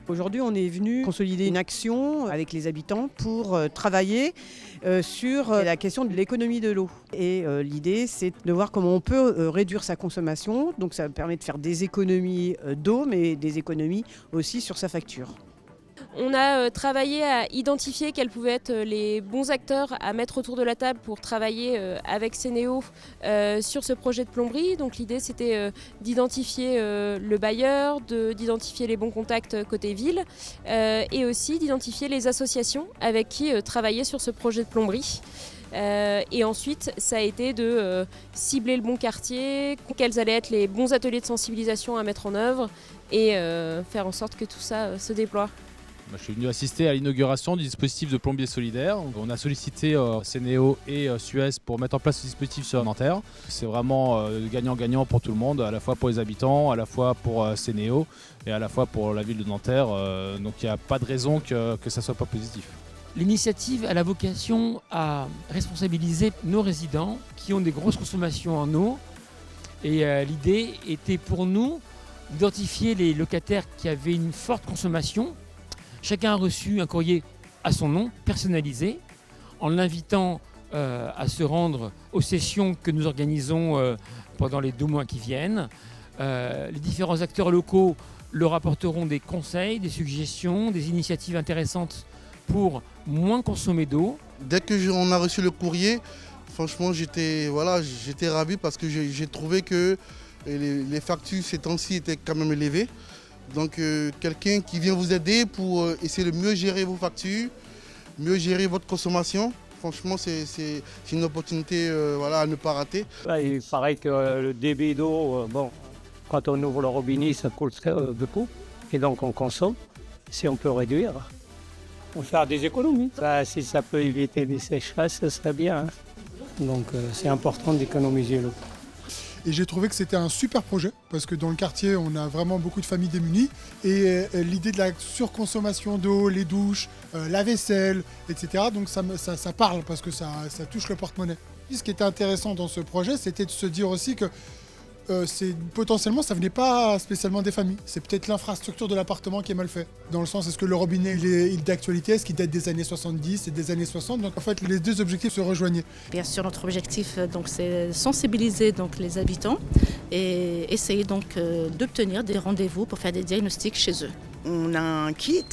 Aujourd'hui, on est venu consolider une action avec les habitants pour travailler sur la question de l'économie de l'eau. Et l'idée, c'est de voir comment on peut réduire sa consommation. Donc ça permet de faire des économies d'eau, mais des économies aussi sur sa facture. On a travaillé à identifier quels pouvaient être les bons acteurs à mettre autour de la table pour travailler avec Sénéo sur ce projet de plomberie. Donc l'idée c'était d'identifier le bailleur, d'identifier les bons contacts côté ville et aussi d'identifier les associations avec qui travailler sur ce projet de plomberie. Et ensuite, ça a été de cibler le bon quartier, quels allaient être les bons ateliers de sensibilisation à mettre en œuvre et faire en sorte que tout ça se déploie. Je suis venu assister à l'inauguration du dispositif de plombier solidaire. On a sollicité Sénéo et Suez pour mettre en place ce dispositif sur Nanterre. C'est vraiment gagnant-gagnant pour tout le monde, à la fois pour les habitants, à la fois pour Sénéo et à la fois pour la ville de Nanterre. Donc il n'y a pas de raison que ça ne soit pas positif. L'initiative a la vocation à responsabiliser nos résidents qui ont des grosses consommations en eau. Et l'idée était pour nous d'identifier les locataires qui avaient une forte consommation. Chacun a reçu un courrier à son nom, personnalisé, en l'invitant à se rendre aux sessions que nous organisons pendant les 2 mois qui viennent. Les différents acteurs locaux leur apporteront des conseils, des suggestions, des initiatives intéressantes pour moins consommer d'eau. Dès qu'on a reçu le courrier, franchement, j'étais ravi parce que j'ai trouvé que les factures ces temps-ci étaient quand même élevées. Donc quelqu'un qui vient vous aider pour essayer de mieux gérer vos factures, mieux gérer votre consommation, franchement c'est une opportunité à ne pas rater. Il paraît que le débit d'eau, quand on ouvre le robinet, ça coule beaucoup et donc on consomme. Si on peut réduire, on fait des économies. Si ça peut éviter des sécheresses, ce serait bien. Donc c'est important d'économiser l'eau. Et j'ai trouvé que c'était un super projet parce que dans le quartier, on a vraiment beaucoup de familles démunies. Et l'idée de la surconsommation d'eau, les douches, la vaisselle, etc. Donc ça parle parce que ça touche le porte-monnaie. Ce qui était intéressant dans ce projet, c'était de se dire aussi que potentiellement, ça venait pas spécialement des familles. C'est peut-être l'infrastructure de l'appartement qui est mal fait. Dans le sens, est-ce que le robinet il est d'actualité, est-ce qu'il date des années 70 et des années 60. Donc en fait, les 2 objectifs se rejoignaient. Bien sûr, notre objectif, c'est sensibiliser les habitants et essayer d'obtenir des rendez-vous pour faire des diagnostics chez eux. On a un kit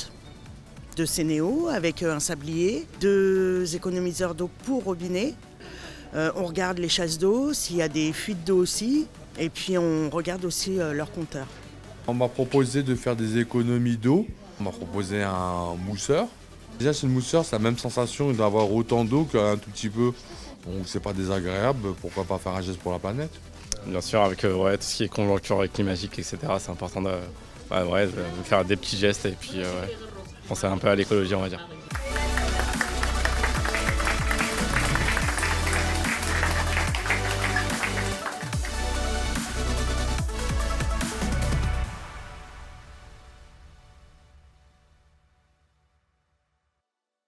de Sénéo avec un sablier, 2 économiseurs d'eau pour robinet. On regarde les chasses d'eau, s'il y a des fuites d'eau aussi. Et puis on regarde aussi leur compteur. On m'a proposé de faire des économies d'eau. On m'a proposé un mousseur. Déjà c'est le mousseur, c'est la même sensation d'avoir autant d'eau qu'un tout petit peu. Donc c'est pas désagréable, pourquoi pas faire un geste pour la planète. Bien sûr avec tout ce qui est conjoncture climatique, etc. C'est important de faire des petits gestes et puis penser un peu à l'écologie on va dire.